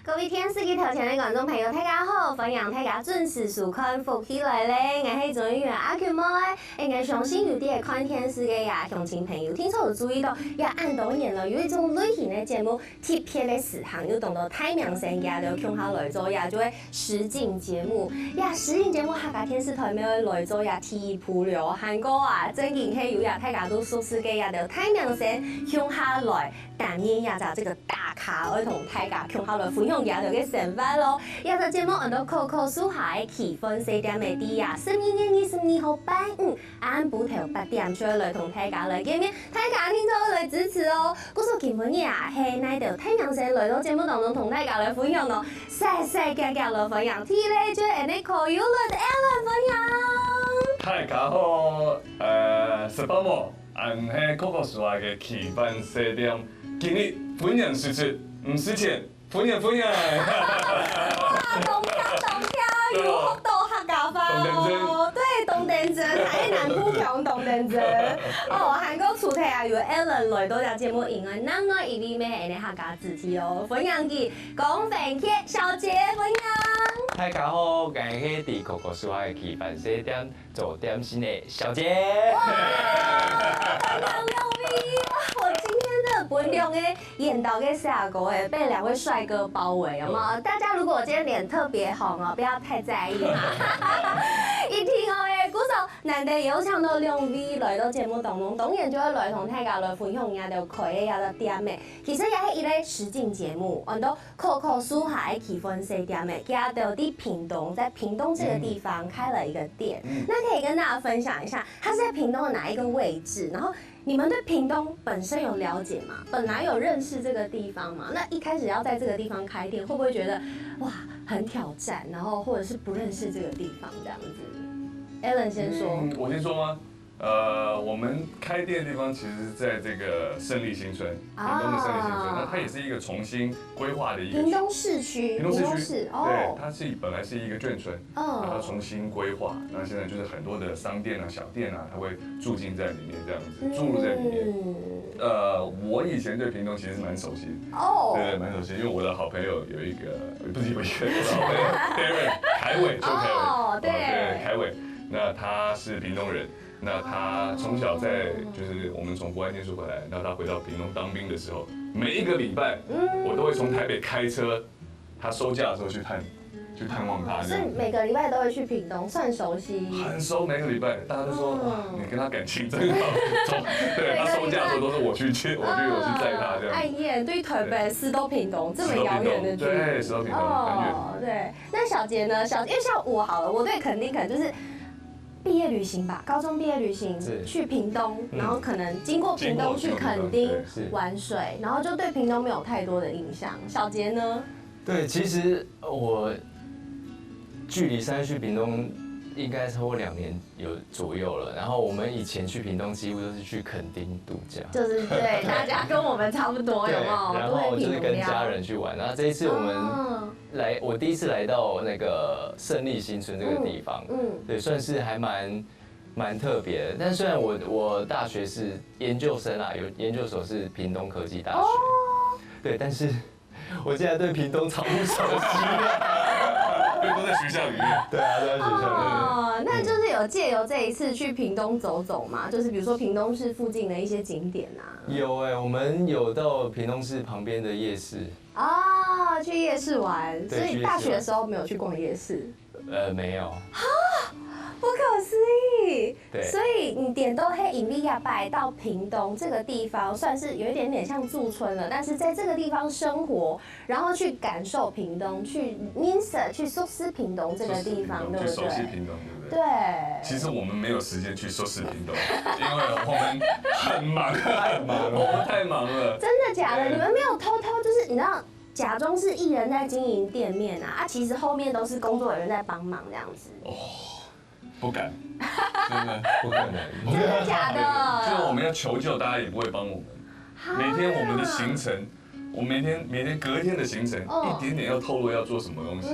各位天视机头前的观众朋友，大家好，欢迎大家准时收看《福起来咧》，我是总演员阿 Q 妹。我相信有啲看电视嘅呀，乡亲朋友听说有注意到，也按多年了，有一种类型的节目，特别的时行，有当到太明星嘅就向下来做呀，就会实境节目呀，实境节目客家天视台咪来做呀，提普流韩国啊，最近係有呀，大家都熟悉嘅呀，就太明星向下来担任呀，就这个大咖，我同大家向下来分享呀，就嘅想法咯。呀，就节目按到口口数下嘅氣氛4點嘅啲呀，12月22號拜五晏晡頭8點出來同大家來見面，大家聽咗來支持哦。嗰首基本嘢啊，係呢條太陽社來到節目當中同大家來分享咯，細細格格來分享，天咧最愛你可有來 Alan 分享。大家好，18號按喺口口數下嘅氣氛4點，今日分享時出，唔使錢。歡迎！哇，動跳，如何到客家話哦？對，東定鎮，台南富強東定鎮。哦，韓國主題啊，由 Alan 來到隻節目，因為咱個一啲咩嘅客家主題哦，分享佢講粉劇小姐分享。大家好，我係喺口口數下嘅氣氛4點做點心嘅小姐。我今天的本亮嘅演到嘅下個誒，被兩位帥哥包圍，有冇？大家如果今天臉特別紅哦，不要太在意嘛。一聽我嘅鼓手，難得有請到兩位來到節目當中，當然就會來同大家來分享下條開嘅下條點嘅。其實也係一個實境節目，按到口口數下嘅氣氛4點嘅，加到啲屏東，在屏東這個地方開了一個店。那可以跟大家分享一下，它是在屏東的哪一個位置？然後你們對屏東本身有了解嗎？本來有認識這個地方嗎？那一開始要在這個地方開店，會不會覺得哇很挑戰？然後或者是不認識這個地方這樣子 ？Alan 先說。我先說嗎？我們開店的地方其實在這個勝利新村，屏東的勝利新村，那它也是一個重新規劃的一個屏東市區。屏東市區，哦，對，它是本來是一個眷村，然後重新規劃，那現在就是很多的商店啊、小店啊，它會住進在裡面這樣子，住入在裡面。我以前對屏東其實是蠻熟悉的，哦，對，蠻熟悉，因為我的好朋友有一個，不是有一個，我的好朋友 Darren 凱偉，周凱偉，哦，對，凱偉，那他是屏東人。那他從小在，就是我們從國外念書回來，然後他回到屏東當兵的時候，每一個禮拜，我都會從台北開車，他收假的時候去探望他。所以每個禮拜都會去屏東，算熟悉。很熟，每個禮拜，大家都說哇，你跟他感情真好。對，他收假的時候都是我去載他這樣。哎呀，對台北市到屏東這麼遙遠的距離，對，市到屏東很遠。對，那小杰呢？因為像我好了，我對墾丁可能就是。畢業旅行吧，高中畢業旅行去屏東，然後可能經過屏東去墾丁玩水，然後就對屏東沒有太多的印象。小杰呢？對，其實我距離上次去屏東應該超過2年有左右了。然後我們以前去屏東幾乎都是去墾丁度假，就是對大家跟我們差不多，有沒有？然後就是跟家人去玩。然後這一次我們我第一次來到那個勝利新村這個地方，對，算是還蠻特別的。但雖然我大學是研究生啦，有研究所是屏東科技大學，對，但是我現在對屏東超不熟悉的。因為都在學校裡面。對啊，都在學校裡面。哦，那就是有借由這一次去屏東走走嘛，就是比如說屏東市附近的一些景點啊。有我們有到屏東市旁邊的夜市。啊，去夜市玩，所以大學的時候沒有去逛夜市。沒有。不可思議。對。所以你點都黑引力亞拜到屏東這個地方，算是有一點點像駐村了。但是在這個地方生活，然後去感受屏東，去 Ninsa 去熟悉屏東這個地方，對不對？去熟悉屏東，對不對？對。其實我們沒有時間去熟悉屏東，因為我們很忙，我們太忙了。真的假的？你們沒有偷偷就是你知道？假裝是藝人在經營店面啊，其實後面都是工作人員在幫忙這樣子。哦，不敢，真的不可能，真的假的？就我們要求救，大家也不會幫我們。每天我們的行程，我每天隔一天的行程，一點點要透露要做什麼東西。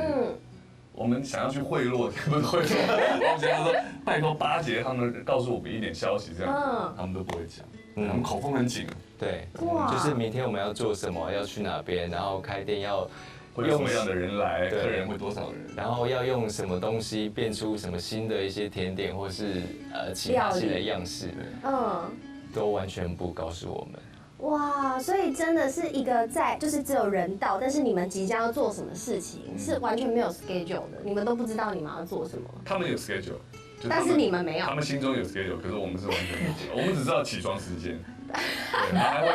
我們想要去賄賂，不是賄賂，我們想要說拜託巴結他們告訴我們一點消息，這樣，他們都不會講，他們口風很緊。對，就是明天我們要做什麼，要去哪邊，然後開店会有什么样的人来，客人会多少人，然后要用什么东西变出什么新的一些甜点，或是其他新的样式，都完全不告诉我们。哇，所以真的是一个就是只有人到，但是你们即将要做什么事情是完全没有 schedule 的，你们都不知道你们要做什么。他们有 schedule， 但是你们没有。他们心中有 schedule， 可是我们是完全没有，我们只知道起床时间，对，然后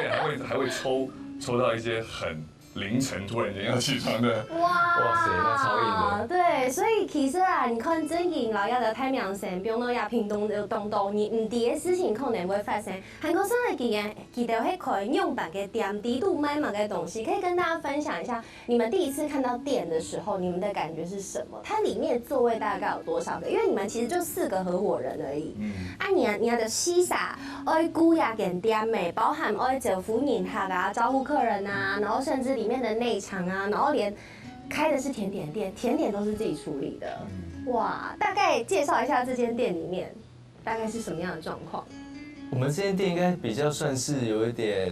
还会抽到一些很凌晨突然间要起床的。哇塞，那超硬的。对，所以其实啊，你看最近老要的太阳神，比如说也屏东的东东，你唔啲嘅事情可能會發生。韓國生嘅記得喺佢用版嘅店底度買嘛嘅東西，可以跟大家分享一下，你們第一次看到店的時候，你們的感覺是什麼？它裡面座位大概有多少個？因為你們其實就4個合夥人而已。你的西沙愛顧呀間店美，包含愛招呼人客啊，招呼客人啊，然後甚至裡面的內場啊，然後連開的是甜點店，甜點都是自己處理的。哇，大概介紹一下這間店裡面大概是什麼樣的狀況？我們這間店應該比較算是有一點，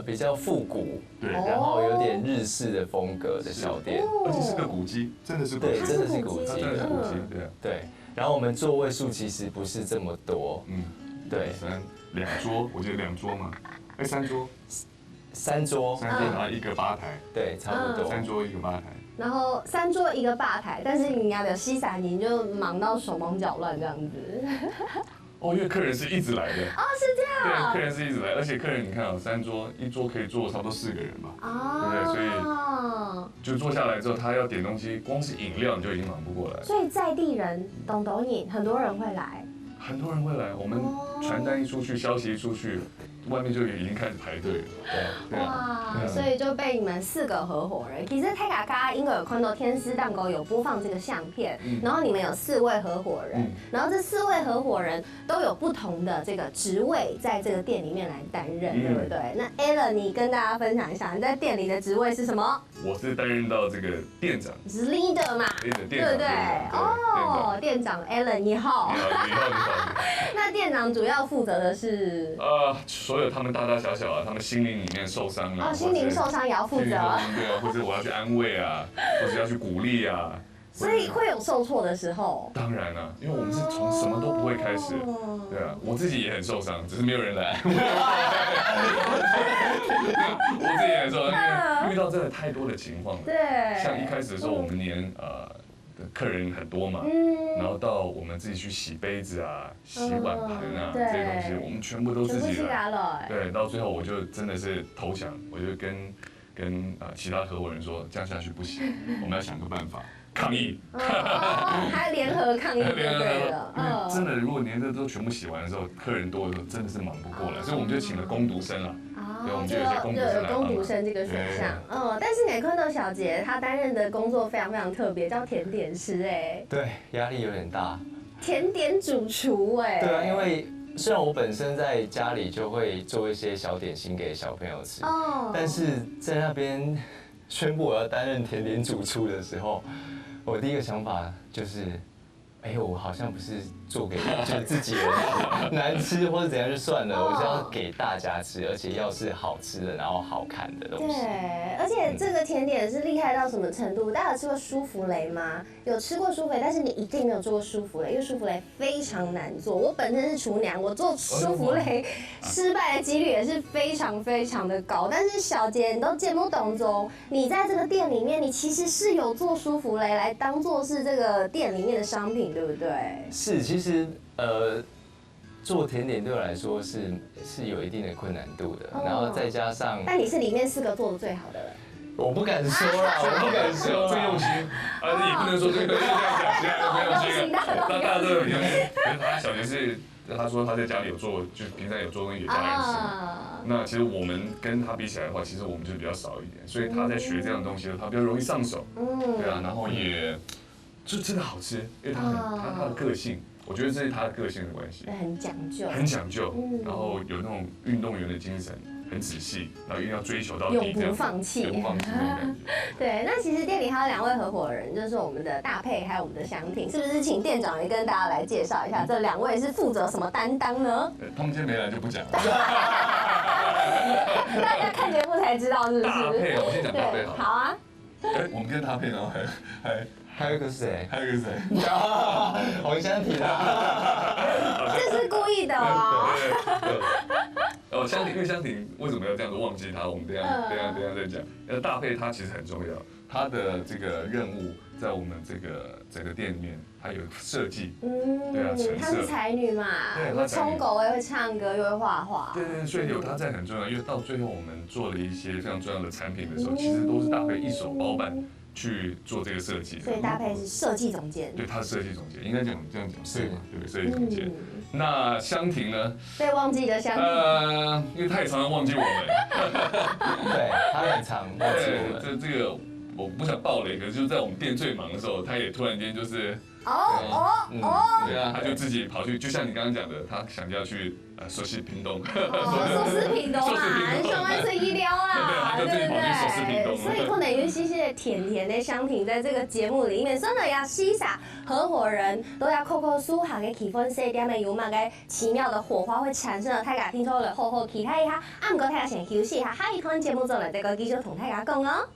比較復古，對，然後有點日式的風格的小店，而且是個古蹟，真的是古蹟，對，真的是古蹟，真的是古蹟，對。對，然後我們座位數其實不是這麼多，對，2桌，我記得2桌嘛，3桌。3桌，然後1個吧台，對，差不多。3桌1個吧台，然後3桌1個吧台，但是你要有西散，你就忙到手忙腳亂這樣子。哦，因為客人是一直來的。哦，是這樣。對，客人是一直來，而且客人你看啊，3桌1桌可以坐差不多4個人吧，對不對？所以就坐下來之後，他要點東西，光是飲料你就已經忙不過來。所以在地人懂你，很多人會來。很多人會來，我們傳單一出去，消息一出去，外面就已經開始排隊了。對哇，所以就被你們4個合夥人。其實泰嘎嘎應該有看到天絲蛋糕有播放這個相片，然後你們有4位合夥人，然後這4位合夥人都有不同的這個職位，在這個店裡面來擔任，對不對？那 Alan， 你跟大家分享一下，你在店裡的職位是什麼？我是擔任到這個店長，是 leader 嘛，對不對？哦，店長 Alan 你好。你好。那店長主要負責的是所有他們大大小小啊，他們心靈裡面受傷了，心靈受傷也要負責，對啊，或者我要去安慰啊，或者要去鼓勵啊，所以會有受挫的時候。當然啦，因為我們是從什麼都不會開始，對啊，我自己也很受傷，只是沒有人來。我自己也很受傷，因為遇到真的太多的情況了。對，像一開始的時候，我們連客人很多嘛，然後到我們自己去洗杯子啊、洗碗盤啊這些東西，我們全部都自己來。對，到最後我就真的是投降，我就跟其他合夥人說，這樣下去不行，我們要想個辦法抗議。還聯合抗議就對了。因為真的，如果連這都全部洗完的時候，客人多的時候，真的是忙不過來，所以我們就請了工讀生啦。對，我們就有些工讀生來幫忙。工讀生這個選項，但是乃坤豆小姐她擔任的工作非常非常特別，叫甜點師哎。對，壓力有點大。甜點主廚哎。對啊，因為雖然我本身在家裡就會做一些小點心給小朋友吃，但是在那邊宣布我要擔任甜點主廚的時候，我第一個想法就是，哎，我好像不是做給就是自己人難吃或者怎樣就算了，我是要給大家吃，而且要是好吃的，然後好看的東西。對，而且這個甜點是厲害到什麼程度？大家有吃過舒芙蕾嗎？有吃過舒芙蕾，但是你一定沒有做過舒芙蕾，因為舒芙蕾非常難做。我本身是廚娘，我做舒芙蕾失敗的幾率也是非常非常的高。但是小姐，你都見不懂中，你在這個店裡面，你其實是有做舒芙蕾來當做是這個店裡面的商品，對不對？是，其實做甜點對我來說是有一定的困難度的，然後再加上，但你是裡面4個做的最好的了。我不敢說啦，我不敢說，最用心，你不能說這個，這樣講，其他人沒有這個，大家都有用心。可是他小杰是，他說他在家裡有做，就平常有做東西給家人吃。那其實我們跟他比起來的話，其實我們就比較少一點，所以他在學這樣的東西，他比較容易上手。對啊，然後也就真的好吃，因為他的個性。我覺得這是他的個性的關係，很講究，很講究，然後有那種運動員的精神，很仔细，然后一定要追求到底，永不放弃，永不放弃那种感觉。对，那其实店里还有2位合伙人，就是我们的大佩还有我们的香婷，是不是请店长也跟大家来介绍一下，这2位是负责什么担当呢？他们今天没来就不讲了。大家看节目才知道，是不是？大佩，我先讲大佩好了。好啊。我们跟大佩，然后还有一个是谁？还有一个谁？黄湘婷啊，这是故意的哦。对。湘婷，因为湘婷为什么要这样子忘记她？我们等一下再讲。大佩她其实很重要，她的这个任务在我们这个整个店里面，她有设计，对啊，陈设。她是才女嘛，会冲狗，也会唱歌，又会画画。对，所以有她在很重要，因为到最后我们做了一些非常重要的产品的时候，其实都是大佩一手包办去做这个设计。所以大佩是设计总监。对，她是设计总监，应该这样讲对嘛？对，设计总监。那湘婷呢？被忘记的湘婷。因为她也常常忘记我们。对，她很常忘记我们。这个我不想爆雷，可是就在我们店最忙的时候，她也突然间就是。对啊，他就自己跑去，就像你刚刚讲的，他想要去熟悉屏东，寿司屏东啊，上万岁医疗啦，对不对？所以可能有些些甜甜的香婷在这个节目里面，真的要西撒合伙人都要扣扣苏行嘅气氛4点的有嘛个奇妙的火花会产生了，大家聽咗嚟好好期待一下，唔過大家先休息一下，下一段節目再嚟再個繼續同大家講哦。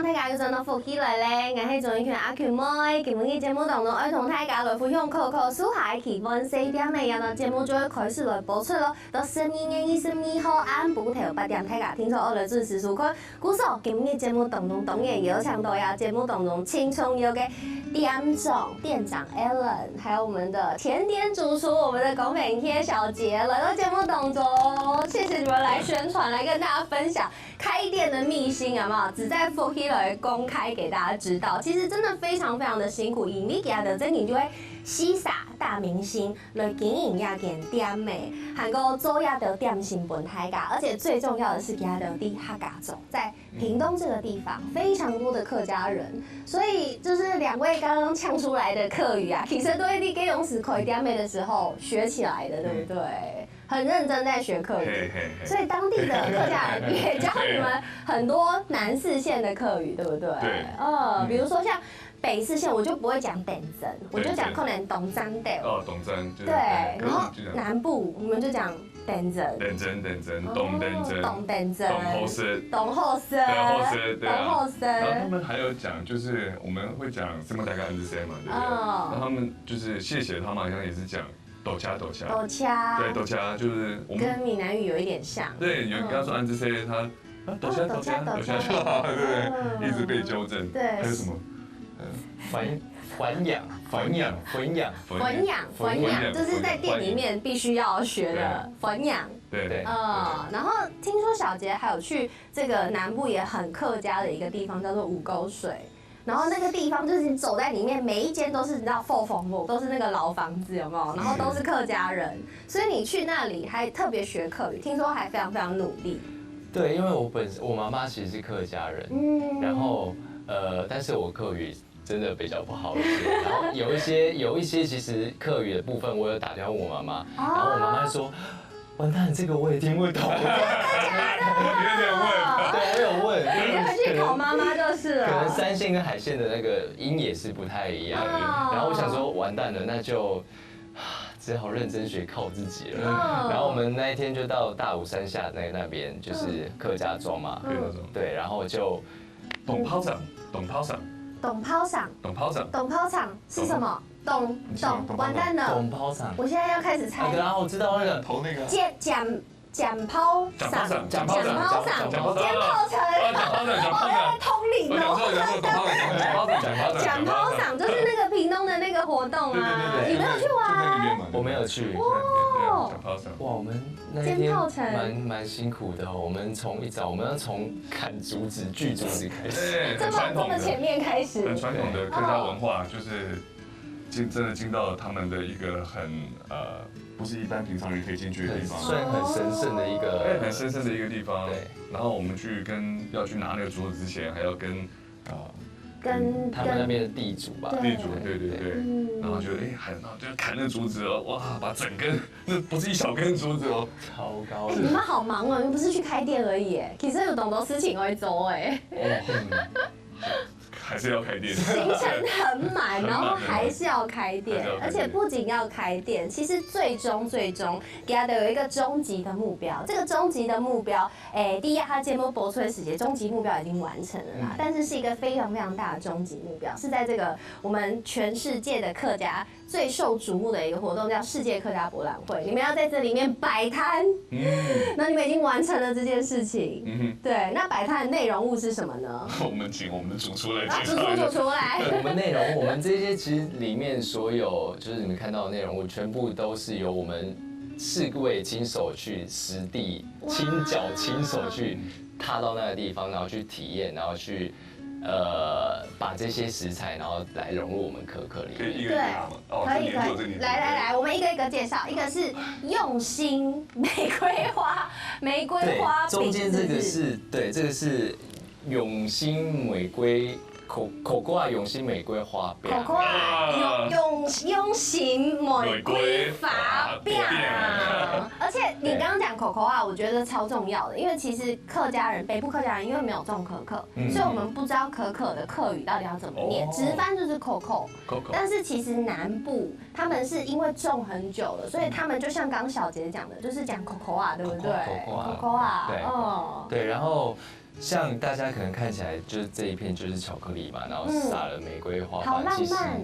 大家要陣到復起來咧，我係總演員阿權妹。今日嘅節目當中，要同大家來分享扣扣蘇下嘅氣氛4點嘅，然後節目就會開始來播出咯。到12月22號晏晡頭8點，大家聽錯我哋準時收看。故說今日嘅節目當中，當然有請到呀節目當中青春有嘅店長 Alan， 還有我們的甜點主廚我們的龔美天小姐來到節目當中，謝謝你們來宣傳，來跟大家分享開店的秘辛，有沒有？只在復起來公開給大家知道，其實真的非常非常的辛苦，因為佢的真係就會西撒大明星來經營一間店的，還有做一道點心本大家，而且最重要的是佢的地客家種，在屏東這個地方非常多的客家人，所以就是2位剛剛嗆出來的客語啊，其實都係你給龍石開店的時候學起來的，對不對？很認真在學客語，所以當地的客家人也教你們很多南4縣的客語，對不對？對。比如說像北4縣，我就不會講等真，我就講可能東山的。東山。對，然後南部我們就講等真。等真，東等真。東等真。東後生。東後生。東後生。然後他們還有講，就是我們會講什麼大概安之生嘛，對不對？然後他們就是謝謝他們好像也是講。抖掐，對，抖掐就是我們跟閩南語有一點像。對，有人剛剛說安之 C， 他抖掐就好，對不對？一直被糾正。對。還有什麼？還養，就是在店裡面必須要學的還養。對。然後聽說小杰還有去這個南部也很客家的一個地方，叫做五溝水。然後那個地方就是你走在裡面，每一間都是你知道鳳凰路，都是那個老房子，有沒有？然後都是客家人，所以你去那裡還特別學客語，聽說還非常非常努力。對，因為我媽媽其實是客家人，然後但是我客語真的比較不好一些，然後有一些其實客語的部分，我有打電話問我媽媽，然後我媽媽說。完蛋，這個我也聽不懂。真的假的？對，我有問。你回去考媽媽就是了。可能3線跟海線的那個音也是不太一樣。然後我想說，完蛋了，那就只好認真學，靠自己了。然後我們那一天就到大武山下那邊，就是客家莊嘛。對，然後就董炮場是什麼？懂，完蛋了！董炮場，我現在要開始猜。然後我知道那個投那個講炮場，尖炮城，通靈哦。講炮場就是那個屏東的那個活動啊，你沒有去玩？我沒有去。哇，我們那天蠻辛苦的，我們從一早我們要從砍竹子、鋸竹子開始，這麼前面開始，很傳統的客家文化就是。真的进到他们的一个很不是一般平常人可以进去的地方，算很神圣的一个，很神圣的一个地方。对。然后我们要去拿那个桌子之前，还要跟他们那边的地主吧，地主，对，然后就就砍那竹子哦，哇，把整根，那不是一小根竹子哦，超高的。你们好忙哦，你们不是去开店而已，其实有懂多事情会做哎。还是要开店，行程很满，然后还是要开店，而且不仅要开店，其实最终给他的有一个终极的目标。这个终极的目标，第一，他节目播出的时间，终极目标已经完成了啦，但是是一个非常非常大的终极目标，是在这个我们全世界的客家最受瞩目的一个活动，叫世界客家博览会。你们要在这里面摆摊，那你们已经完成了这件事情。对，那摆摊的内容物是什么呢？我们请我们的主厨来介绍。主出来。我们内容，我们这些其实里面所有就是你们看到的内容物，全部都是由我们4位亲手去实地、亲脚亲手去踏到那个地方，然后去体验，然后去把这些食材，然后来融入我们可可里面。对，可以，来，我们一个一个介绍。一个是用心玫瑰花饼，中间这个是对，这个是永心玫瑰。口瓜永心玫瑰花饼，口瓜用心玫瑰花饼。而且你刚刚讲口口啊，我觉得超重要的，因为其实北部客家人因为没有种可可，所以我们不知道可可的客语到底要怎么念，直翻就是口口。但是其实南部他们是因为种很久了，所以他们就像刚小杰讲的，就是讲口口啊，对不对？口口啊，对，然后。像大家可能看起来就是这一片就是巧克力嘛，然后撒了玫瑰花瓣，好浪漫。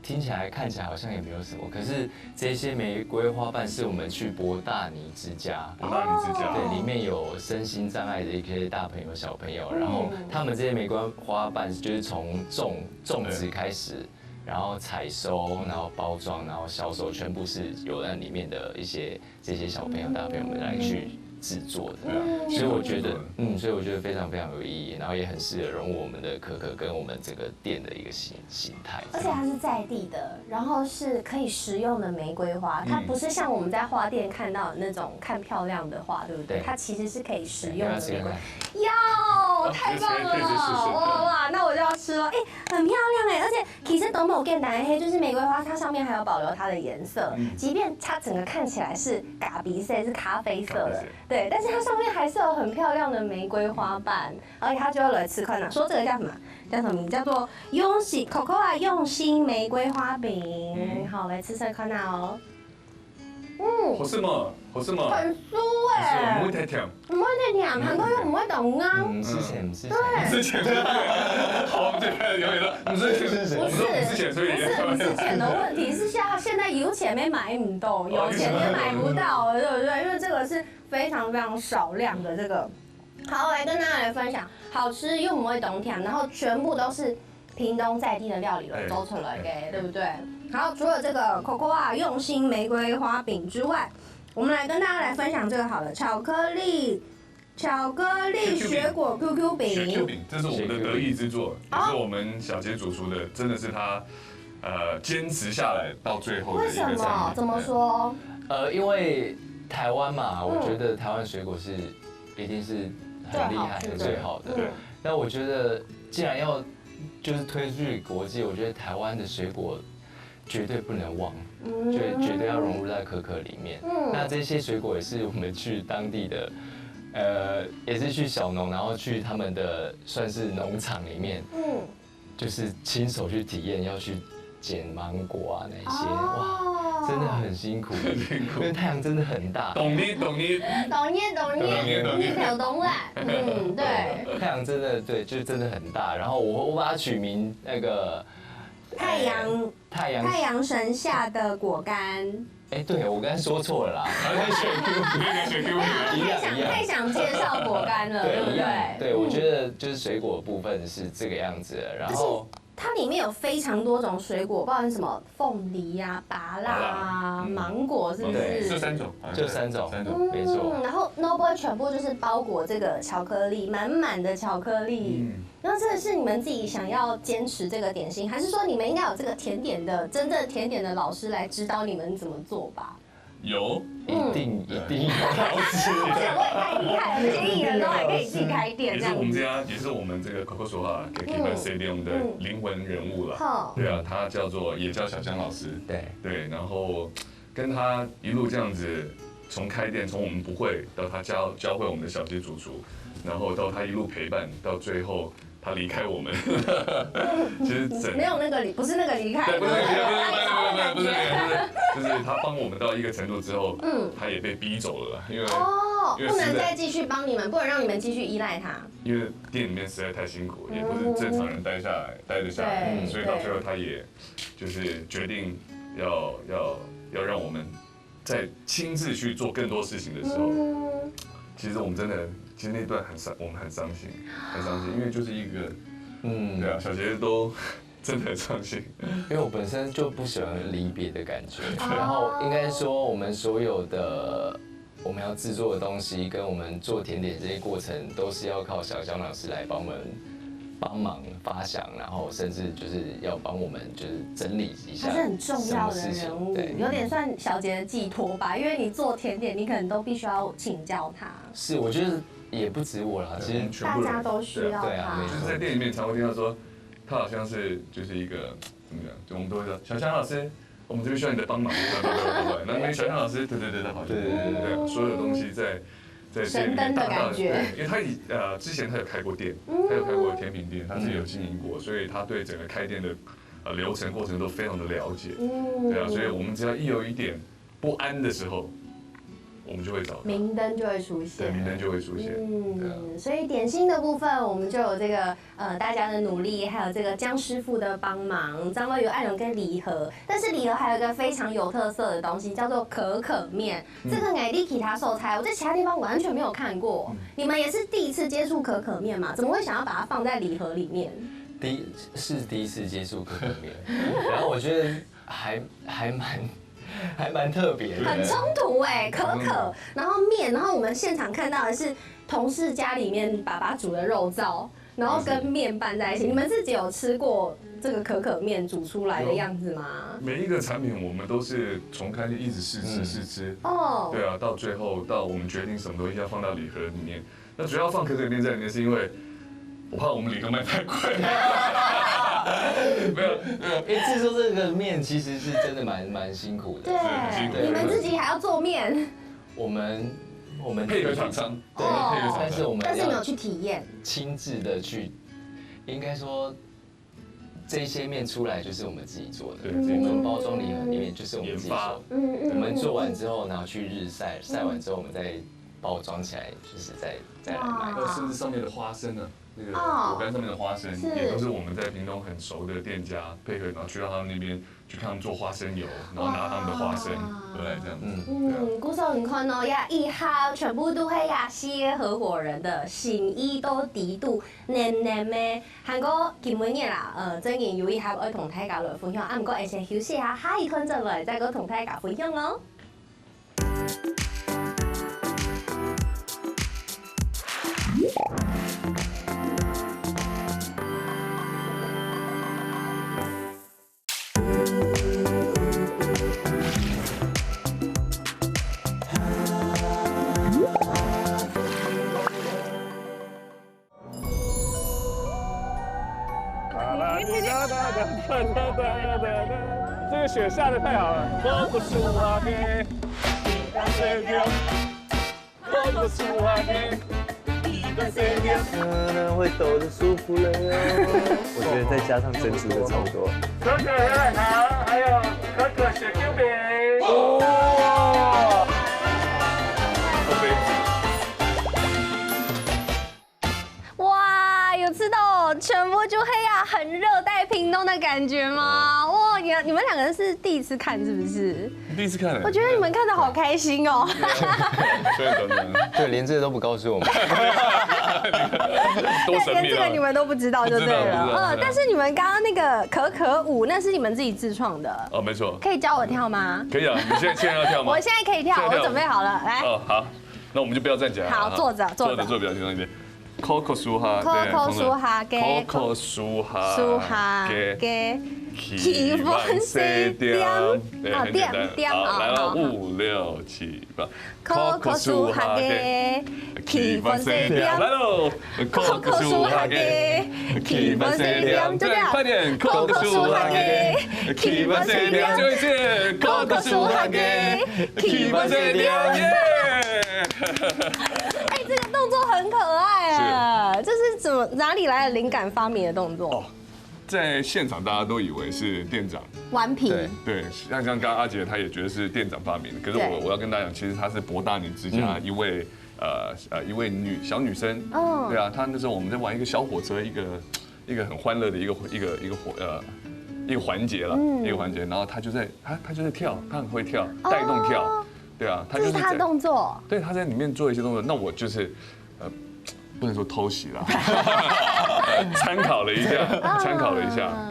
听起来看起来好像也没有什么，可是这些玫瑰花瓣是我们去博大尼之家，对，里面有身心障碍的一些大朋友小朋友，然后他们这些玫瑰花瓣就是从种植开始，然后采收，然后包装，然后销售，全部是由那里面的这些小朋友大朋友们来去制作的，所以我觉得非常非常有意义，然后也很适合融入我们的可可跟我们这个店的一个形态。而且它是在地的，然后是可以食用的玫瑰花，它不是像我们在花店看到的那种看漂亮的花，对不对？它其实是可以食用的玫瑰。太棒了！哇，那我就要吃了。很漂亮而且其实董某更蓝黑，就是玫瑰花，它上面还有保留它的颜色，即便它整个看起来是咖啡色，是咖啡色的。对，但是它上面还是有很漂亮的玫瑰花瓣，而且它就要来吃看了，说这个叫什么？叫什么名？叫做用心 Cocoa 用心玫瑰花饼。好，来吃吃看哦。好吃吗？很酥哎，唔會太甜，唔會太甜，韓國又唔會凍啊。之前好，这个有点了，不是之前，所以不是之前的问题，是现在有钱没买唔到，有钱也买不到，对不对？因为这个是非常非常少量的这个。好，我来跟大家来分享，好吃又不会冻甜，然后全部都是屏东在地的料理了，做出来嘅，对不对？好，除了这个 Cocoa 用心玫瑰花饼之外，我们来跟大家来分享这个好了，巧克力雪果 QQ 饼。雪 Q 饼，这是我们的得意之作，也是我们小杰主厨的，真的是他坚持下来到最后的一个产品。为什么？怎么说？因为台湾嘛，我觉得台湾水果是一定是很厉害的、最好的。那我觉得既然要就是推出去国际，我觉得台湾的水果绝对不能忘，绝对要融入在可可里面。那这些水果也是我们去当地的，也是去小农，然后去他们的算是农场里面，就是亲手去体验，要去捡芒果啊那些，哇，真的很辛苦，因为太阳真的很大。懂你，你条懂啦，对。太阳真的对，就真的很大。然后我把它取名那个太阳神下的果干。对我刚才说错了啦，雪 Q 太想介绍果干了，对不对？对，我觉得就是水果部分是这个样子的，然后。它里面有非常多种水果，不管什么凤梨呀、芭乐啊、芒果，是不是？这3种，就3种，没错。然后 No Boy 全部就是包裹这个巧克力，满满的巧克力。然后这个是你们自己想要坚持这个点心，还是说你们应该有这个甜点的真正甜点的老师来指导你们怎么做吧？有，一定有老师。我也太厉害了，这些艺人都还可以自己开店，这样子。也是我们这个 Coco 说话给 Keep Stadium 的灵魂人物了。对啊，他也叫小江老师。对，然后跟他一路这样子，从开店，从我们不会到他教会我们的小街主厨，然后到他一路陪伴，到最后他离开我们。其实没有那个不是那个离开，对，不是那个不是，就是他帮我们到一个程度之后，他也被逼走了，因为不能再继续帮你们，不能让你们继续依赖他。因为店里面实在太辛苦，也不是正常人待得下来，所以到最后他也就是决定要让我们在亲自去做更多事情的时候，其实我们真的。其实那段我们很伤心，因为就是一个，对啊，小杰都真的很伤心。因为我本身就不喜欢离别的感觉，然后应该说我们所有的我们要制作的东西，跟我们做甜点这些过程，都是要靠小江老师来帮忙发想，然后甚至就是要帮我们就是整理一下。他是很重要的人物，有点算小杰的寄托吧。因为你做甜点，你可能都必须要请教他。是，我觉得也不止我啦，其实大家都需要他。就是在店里面常会听到说，他好像是就是一个怎么讲，就我们都会说小江老师，我们这边需要你的帮忙，然后那边小江老师，对，好，对，所有的东西在店里面达到，对，因为他之前他有开过店，他有开过甜品店，他自己有经营过，所以他对整个开店的流程过程都非常的了解，对啊，所以我们只要一有一点不安的时候，我们就会找明灯就会出现，对，明灯就会出现，所以点心的部分，我们就有这个大家的努力，还有这个江师傅的帮忙，张罗有艾伦跟礼盒，但是礼盒还有一个非常有特色的东西，叫做可可面。这个乃丽其他手菜，我在其他地方完全没有看过。你们也是第一次接触可可面吗？怎么会想要把它放在礼盒里面？第一次接触可可面，然后我觉得还蛮特别的，很冲突哎，可可，然后面，然后我们现场看到的是同事家里面爸爸煮的肉燥，然后跟面拌在一起。你们自己有吃过这个可可面煮出来的样子吗？每一个产品我们都是从开始一直试吃，对啊，到最后到我们决定什么东西要放到礼盒里面。那主要放可可面在里面是因为我怕我们礼盒卖太贵。没有，因为制作这个面其实是真的蛮辛苦的。对，你们自己还要做面。我们配合厂商，对，但是没有去体验，亲自的去，应该说这些面出来就是我们自己做的。我们包装礼盒里面就是我们自己做。我们做完之后拿去日晒，晒完之后我们再包装起来，就是再来卖。甚至上面的花生呢？那个果干上面的花生也都是我们在屏东很熟的店家配合，然后去到他们那边去看他们做花生油，然后拿他们的花生回来这样子。古手你看哦，呀以下全部都係亞視合夥人的心意都底度黏黏的。韓國今日啦，真然有一下愛同大家來分享，啊唔過會先休息下，下一段再來再個同大家分享哦。这个雪下得太好了。会抖的舒服了哟。我觉得再加上珍珠就差不多。可可鹅卵糖，还有可可雪 Q 饼。哇，有吃到全部就黑呀，很热带屏东的感觉吗？哇，你们两个人是第一次看是不是？第一次看，我觉得你们看得好开心哦。对，连这个都不告诉我们。连这个你们都不知道就对了。但是你们刚刚那个可可舞，那是你们自己自创的。哦，没错。可以教我跳吗？可以啊，你现在要跳吗？我现在可以跳，我准备好了，来。哦，好。那我们就不要站起来。好，坐着。坐比较轻松一点。Coco 舒哈，Coco 舒哈嘅，Coco 舒哈嘅，气氛4点，对，很简单。好，来了5、6、7、8。Coco 舒哈嘅，气氛4点，来喽！Coco 舒哈嘅，气氛4点，对，快点！Coco 舒哈嘅，气氛4点，最后一次，Coco 舒哈嘅，气氛4点，耶！哎，这个动作很可爱啊！这是哪里来的灵感发明的动作？在现场大家都以为是店长顽皮，对，像刚刚阿杰他也觉得是店长发明的，可是我要跟大家讲，其实他是博大女之家一位小女生，对啊，她那时候我们在玩一个小火车，一个很欢乐的一个环节了，一个环节，然后她就在跳，她很会跳，带动跳，对啊，这是她的动作，对，她在里面做一些动作，那我就是不能说偷袭啦，参考了一下，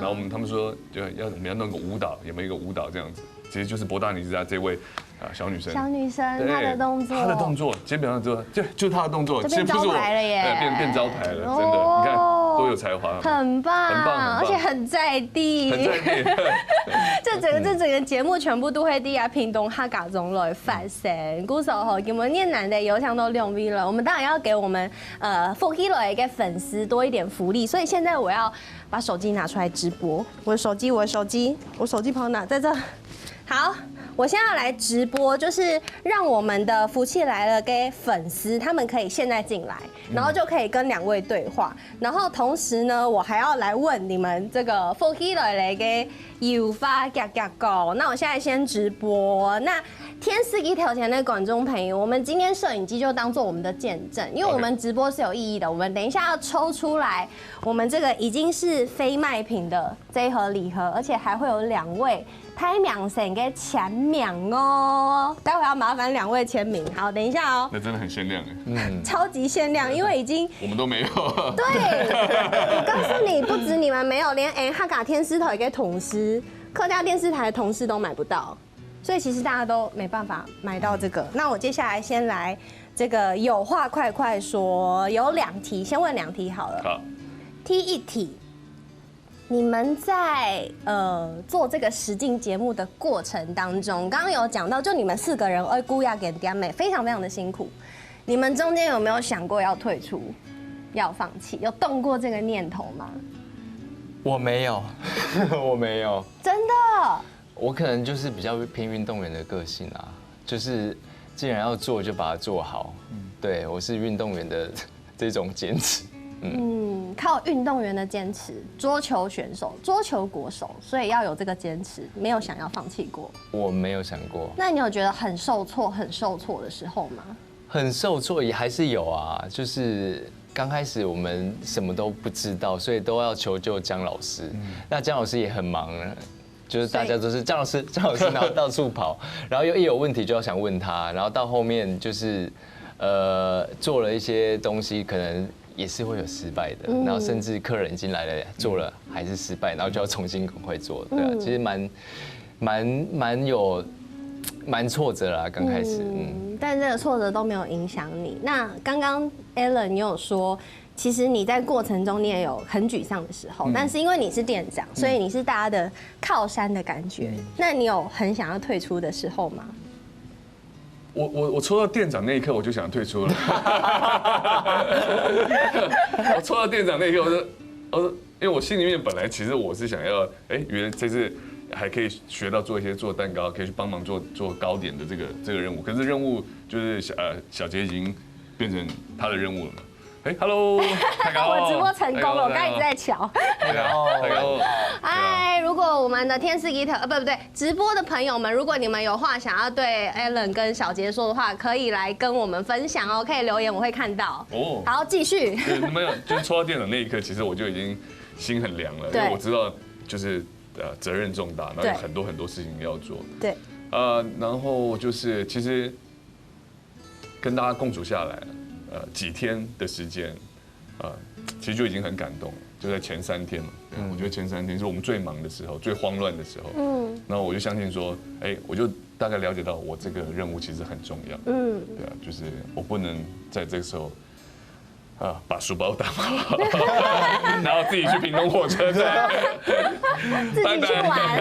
然后他们说我们要弄个舞蹈，有没有一个舞蹈这样子？其实就是博大女之家这位小女生，她的动作，基本上就是她的动作，其实不是我，变招牌了，真的，你看多有才华，很棒，而且很在地，这整个节目全部都会伫屏东客家中来发生。古时候我们念南的邮箱都用 V 了，我们当然要给我们福希来的粉丝多一点福利，所以现在我要把手机拿出来直播，我手机跑哪？在这。好，我现在要来直播，就是让我们的福气来了给粉丝，他们可以现在进来，然后就可以跟2位对话，然后同时呢，我还要来问你们这个福气来了给有发夹狗。那我现在先直播，那天司机条前的观众朋友，我们今天摄影机就当做我们的见证，因为我们直播是有意义的。我们等一下要抽出来，我们这个已经是非卖品的这一盒礼盒，而且还会有2位。拍名神给签名哦，待会要麻烦2位签名。好，等一下哦。那真的很限量哎，超级限量，因为已经我们都没有。对，我告诉你，不止你们没有，连客家天师台给同事、客家电视台的同事都买不到，所以其实大家都没办法买到这个。那我接下来先来这个有话快说，有2题，先问2题好了。好。第1题。你们在做这个实境节目的过程当中，刚刚有讲到，就你们4个人孤亚给点美，非常非常的辛苦。你们中间有没有想过要退出、要放弃？有动过这个念头吗？我没有，我没有。真的？我可能就是比较偏运动员的个性啊，就是既然要做，就把它做好。对，我是运动员的这种坚持。靠运动员的坚持，桌球选手、桌球国手，所以要有这个坚持，没有想要放弃过。我没有想过。那你有觉得很受挫的时候吗？很受挫也还是有啊，就是刚开始我们什么都不知道，所以都要求救姜老师。那姜老师也很忙，就是大家都是姜老师，然后到处跑，然后又一有问题就要想问他，然后到后面就是做了一些东西，可能。也是会有失败的，然后甚至客人已经来了，做了还是失败，然后就要重新赶快做，对啊，其实蛮挫折啦，刚开始，但这个挫折都没有影响你。那刚刚 Alan 你有说，其实你在过程中你也有很沮丧的时候，但是因为你是店长，所以你是大家的靠山的感觉。那你有很想要退出的时候吗？我抽到店长那一刻，我就想退出了。我抽到店长那一刻，我说，因为我心里面本来其实我是想要，原来这次还可以学到做蛋糕，可以去帮忙做糕点的这个任务。可是任务就是小杰已经变成他的任务了嘛。Hello， 我直播成功了，我刚才一直在瞧。如果我们的天使吉他，不对，直播的朋友们，如果你们有话想要对 Alan 跟小杰说的话，可以来跟我们分享哦，可以留言，我会看到。哦，好，继续。没有，就是抽到店长那一刻，其实我就已经心很凉了，因为我知道就是责任重大，然后有很多事情要做。对。然后就是其实跟大家共处下来。几天的时间，其实就已经很感动了。就在前3天嘛，我觉得前3天是我们最忙的时候、最慌乱的时候。然后我就相信说，我就大概了解到我这个任务其实很重要。对啊，就是我不能在这个时候。把书包打好，然后自己去屏东火车站，自己去玩，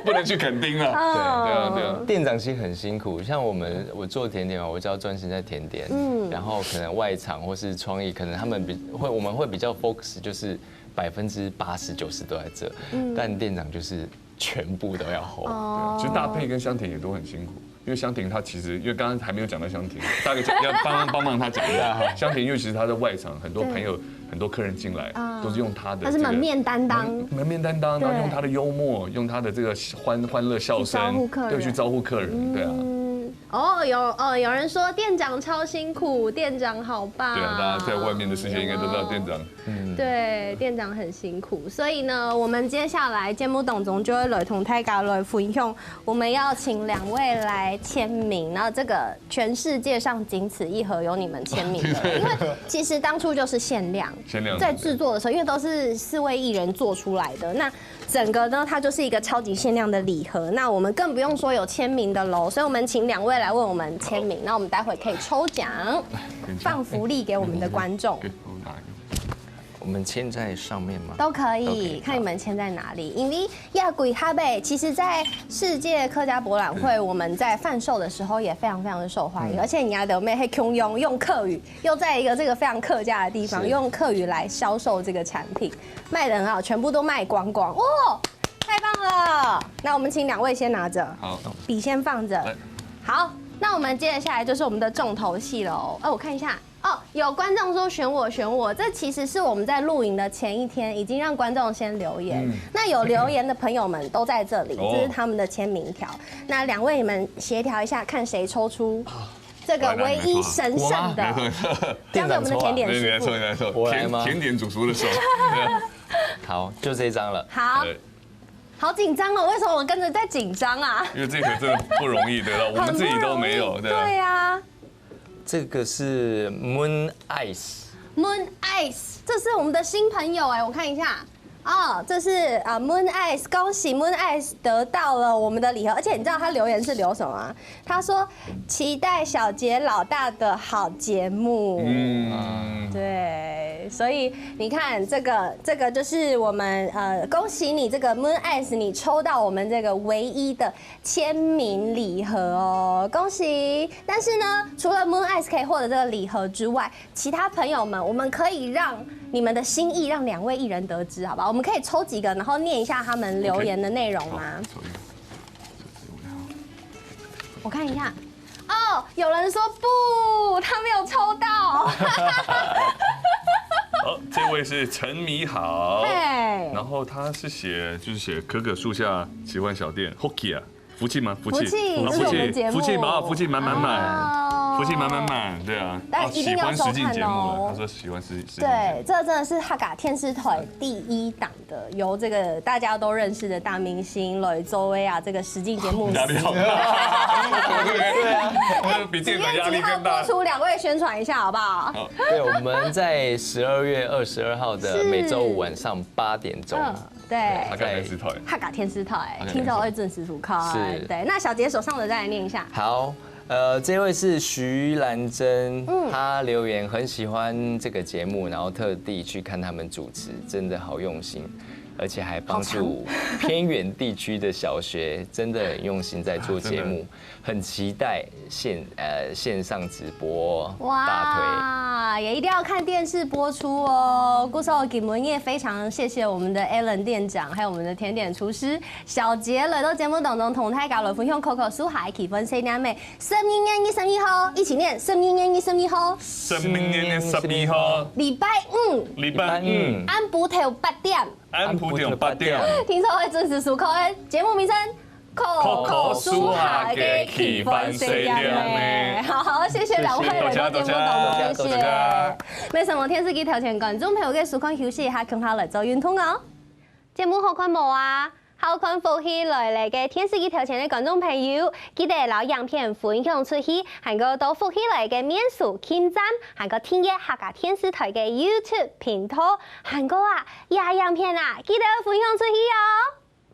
不能去垦丁啊。对啊。店长其实很辛苦，像我做甜点嘛，我就要专心在甜点，然后可能外场或是创意，可能我们会比较 focus， 就是80%、90%都在这，但店长就是全部都要 hold。其实大佩跟香婷也都很辛苦。因为香婷她其实，因为刚刚还没有讲到香婷，大概要帮忙她讲一下。香婷因为其实她在外场，很多朋友、很多客人进来，都是用她的，她是门面担当，然后用她的幽默，用她的这个欢乐笑声，对，去招呼客人，对啊。有人说店长超辛苦，店长好棒。对啊，大家在外面的世界应该都知道店长。对，店长很辛苦，所以呢，我们接下来节目当中就会来同大家来分享，我们要请2位来签名，然后这个全世界上仅此一盒有你们签名的，因为其实当初就是限量，在制作的时候，因为都是4位艺人做出来的，那整个呢它就是一个超级限量的礼盒，那我们更不用说有签名的喽，所以我们请2位来为我们签名，那我们待会可以抽奖，放福利给我们的观众。我们签在上面吗？都可以，看你们签在哪里。因为亚鬼哈贝，其实在世界客家博览会，我们在贩售的时候也非常非常的受欢迎，而且你的妹黑空用客语，又在一个这个非常客家的地方，用客语来销售这个产品，卖得很好，全部都卖光光哦，太棒了！那我们请2位先拿着，好，笔先放着，好，那我们接下来就是我们的重头戏喽。我看一下。有观众说选我，这其实是我们在录影的前一天已经让观众先留言。那有留言的朋友们都在这里，这是他们的签名条。那2位你们协调一下，看谁抽出这个唯一神圣的，交给我们的甜点师傅。你来抽，甜点主厨的手。好，就这张了。好紧张哦！为什么我跟着在紧张啊？因为这个真的不容易得到，我们自己都没有。对呀。这个是 Moon Ice， 这是我们的新朋友我看一下，这是Moon Ice， 恭喜 Moon Ice 得到了我们的礼盒，而且你知道他留言是留什么吗？他说期待小杰老大的好节目，对，所以你看这个就是我们恭喜你这个 Moon Ice， 你抽到我们这个唯一的签名礼盒哦，恭喜！但是呢，除了 Moon Ice 可以获得这个礼盒之外，其他朋友们，我们可以让你们的心意让2位艺人得知，好吧？我们可以抽几个，然后念一下他们留言的内容吗？我看一下。有人说不，他没有抽到。好，这位是陈米好，然后他是写可可树下奇幻小店 Hockey 啊，福气吗？福气，福气满，福气满满满，福气满满满，对啊，喜欢实境节目了，他说喜欢实境。对，这真的是哈嘎天师团第1档的，由这个大家都认识的大明星雷周威啊，这个实境节目。压力好大，对啊，比店长压力更大。播出2位宣传一下好不好？对，我们在12月22号的每周5晚上8点钟。对，哈嘎天师团，哈嘎天师团，听着会准时复刻。是，对。那小杰手上的再来念一下。好。这位是徐兰珍，她留言很喜欢这个节目，然后特地去看他们主持，真的好用心，而且还帮助偏远地区的小学，真的很用心在做节目，很期待线上直播。大推，也一定要看电视播出哦。故事给文业非常谢谢我们的 Alan 店长，还有我们的甜点厨师小杰来到节目当中同大家来分享 Coco 苏海气氛4年妹11月21号，一起念11月21号，11月12号，礼拜五，安埔头8点。安埔头8点，听说会准时收看的节目名称。Coco 苏下嘅气氛4年妹，好，谢谢2位来到节目当中，谢谢。没什么，电视机头前观众朋友嘅收看休息一下，共下来做运动哦。节目好看冇啊？好看福喜來嘅電視機頭前嘅觀眾朋友，記得攞影片分享出去，還個到福喜來嘅面書傾讚，還個訂閱客家電視台嘅 YouTube 頻道，還個影片記得分享出去哦。